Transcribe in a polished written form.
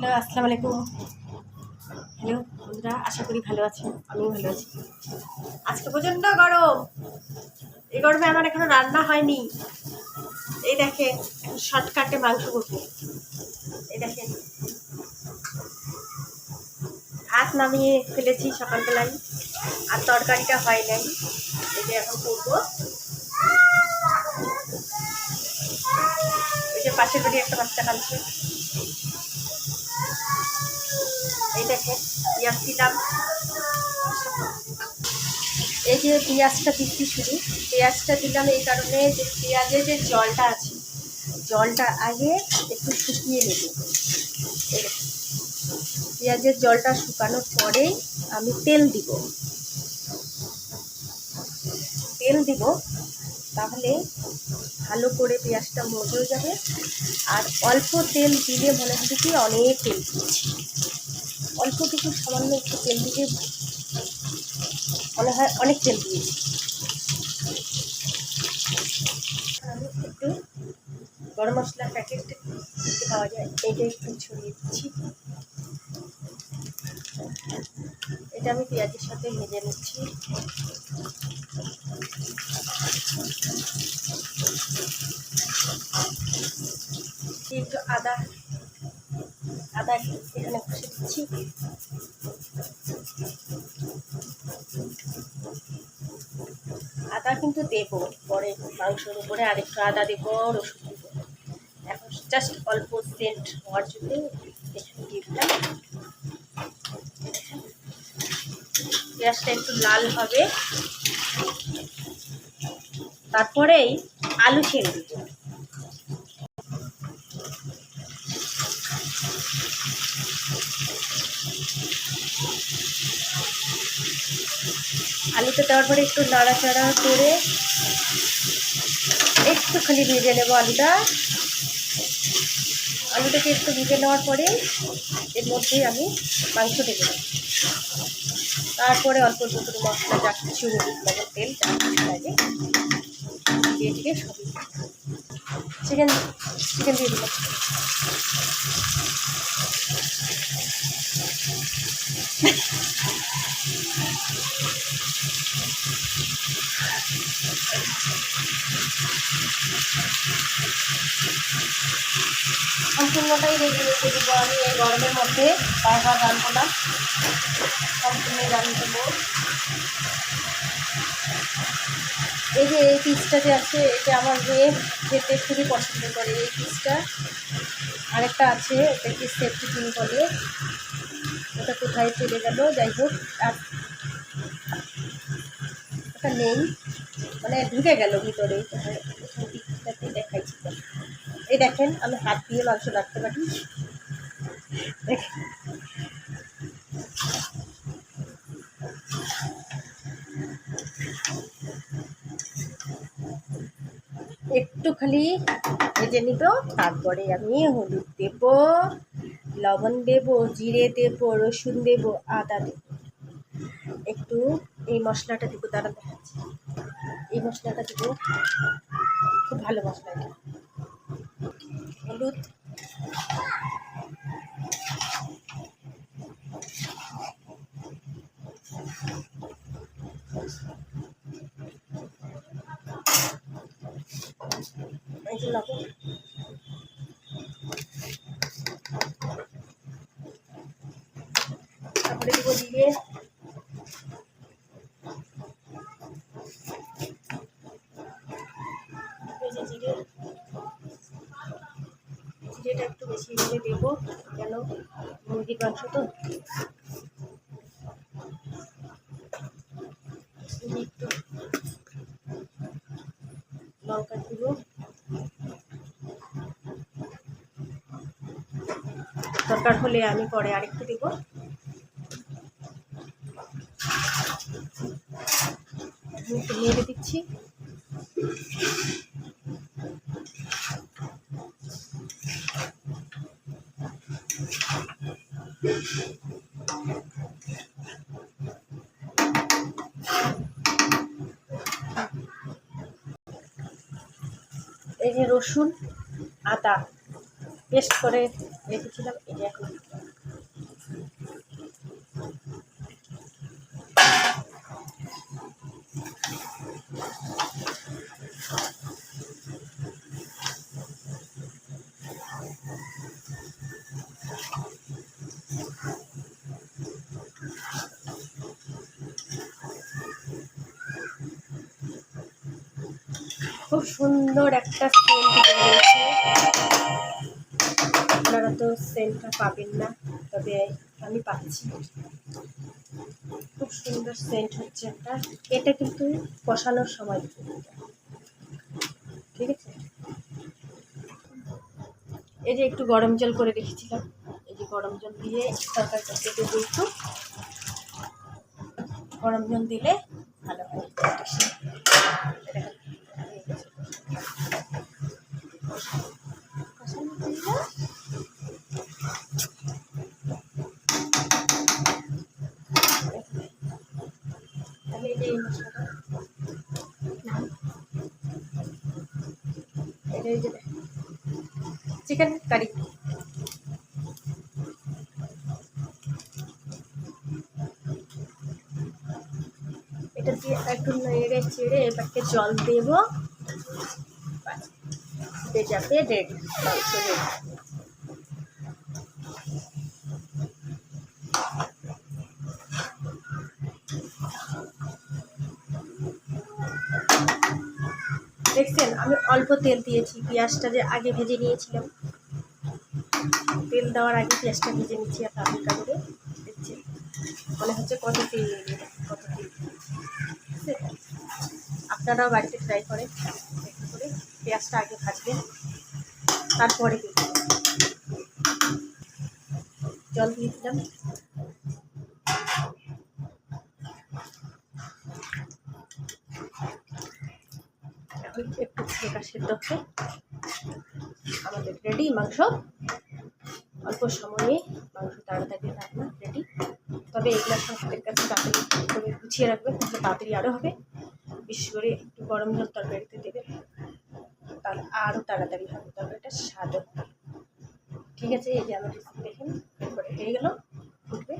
Hello, আসসালামু আলাইকুম। Hello বন্ধুরা, আশা করি ভালো আছেন। আমিও ভালো আছি। আজকে প্রচণ্ড গরম। এই গরমে আমার এখনো রান্না হয়নি। এই দেখেন, এখন শর্টকাটে মাংস করবো। এই দেখেন, ভাত নামিয়ে ফেলেছি সকালবেলায়, আর তরকারিটা হয় নাই। এই যে এখন করবো। ওই যে পাশের বাড়ি একটা বাচ্চা কাঁদছে। এই দেখেন, পেঁয়াজ দিলাম। এই যে পেঁয়াজটা দিচ্ছি, শুধু পেঁয়াজটা দিলাম এই কারণে যে পেঁয়াজের যে জলটা আছে, জলটা আগে একটু শুকিয়ে নেব। পেঁয়াজের জলটা শুকানোর পরেই আমি তেল দিব। তাহলে ভালো করে পেঁয়াজটা মজেও যাবে। আর অল্প তেল দিলে মনে হবে কি অনেক তেল দিয়েছি। অল্প কিছু সামান্য একটু তেল দিলে মনে হয় অনেক তেল দিয়েছি। আমি একটু গরম মশলার প্যাকেট পাওয়া যায়, এইটা একটু ছড়িয়ে দিচ্ছি। এটা আমি পেঁয়াজের সাথে ভেজে নিচ্ছি। একটু আদা এখানে কষে দিচ্ছি। আদা কিন্তু দেবো পরে, মাংসের উপরে আরেকটু আদা দেবো, রসুন দেবো। এখন জাস্ট অল্প সেন্ট হওয়ার জন্য এখানে দিয়ে দিলাম। পেঁয়াজটা একটু লাল হবে, তারপরেই আলু ছেড়ে দিব। আলুতে দেওয়ার পরে একটু নাড়াচাড়া করে একটুখানি ভেজে নেব আলুটাকে একটু ভেজে নেওয়ার পরে এর মধ্যেই আমি মাংস দেবো। তারপরে অল্প অল্প করে মশলা, যা কিছু হলুদ, লবণ, তেল যা কিছু লাগে দিয়ে সবই চিকেন দিয়ে দিলাম। সম্পূর্ণটাই রেডি রেখে দেবো আমি। এই গরমের মধ্যে বারবার রান্না না, সম্পূর্ণই রান্না দেবো। এই যে এই পিসটা যে আছে, এটা আমার মেয়ে খেতে খুবই পছন্দ করে এই পিসটা। আরেকটা আছে, এটাকে সেফটি পিন বলে, ওটা কোথায় চলে গেল, যাই হোক। আর ওটা নেই, মানে ঢুকে গেল ভিতরে। দেখাইছি। এই দেখেন, আমি হাত দিয়ে মাংস রাখতে পারি। একটু খালি ভেজে নিব, তারপরে আমি হলুদ দেব, লবণ দেব, জিরে দেব, রসুন দেব, আদা দেব, একটু এই মশলাটা দেবো। তারা দেখাচ্ছি, এই মশলাটা দেব, খুব ভালো মশলা এটা। হলুদ, এই যে লবণ, তারপরে দেবো জিরে, জিরেটা একটু বেশি করে দেবো, কেন মুরগির মাংস তো। একটু লঙ্কা দিব, দরকার হলে আমি পরে আরেকটু দেব। একটু নেড়ে দিচ্ছি। এই যে রসুন আদা পেস্ট করে রেখেছিলাম, এই যে এখন খুব সুন্দর একটা সেন্ট বেরিয়েছে। আপনারা তো সেন্টটা পাবেন না, তবে আমি পাচ্ছি। খুব সুন্দর সেন্ট হচ্ছে একটা। এটা কিন্তু কষানোর সময় ঠিক আছে। এই যে একটু গরম জল করে রেখেছিলাম, এই যে গরম জল দিয়ে তরকারিটা দেবো। একটু গরম জল দিলে ভালো হয়। তাহলে এই যে এই মশলাটা, এটা এই যে চিকেন কারি, এটা দিয়ে একটু নেড়ে চেড়ে এবারকে জল দেবো। যাতে রেডি মাংস রেডি। দেখছেন আমি অল্প তেল দিয়েছি, পেঁয়াজটা যে আগে ভেজে নিয়েছিলাম, তেল দেওয়ার আগে পেঁয়াজটা ভেজে নিচ্ছি। আর হালকা করে দেখছেন মনে হচ্ছে কত তেল নিয়ে কত তেল। ঠিক আছে, আপনারাও বাড়িতে ট্রাই করেন, একটু করে পেঁয়াজটা আগে ভাজবেন, তারপরে জল দিয়ে দিলাম। এখন একটু হালকা সেদ্ধ হচ্ছে, আমাদের রেডি মাংস। অল্প সময়ে মাংস তাড়াতাড়ি রান্না রেডি। তবে এগুলো হাতের কাছে তাড়াতাড়ি করে গুছিয়ে রাখবেন, তাহলে তাড়াতাড়ি আরও হবে। বিশেষ করে একটু গরম জল তরকারিতে দেবেন, তাহলে আরও তাড়াতাড়ি হবে, তরকারিটা স্বাদও হবে। ঠিক আছে, এই যে আমার রেসিপি দেখেন, এরপরে হয়ে গেল, ফুটবে।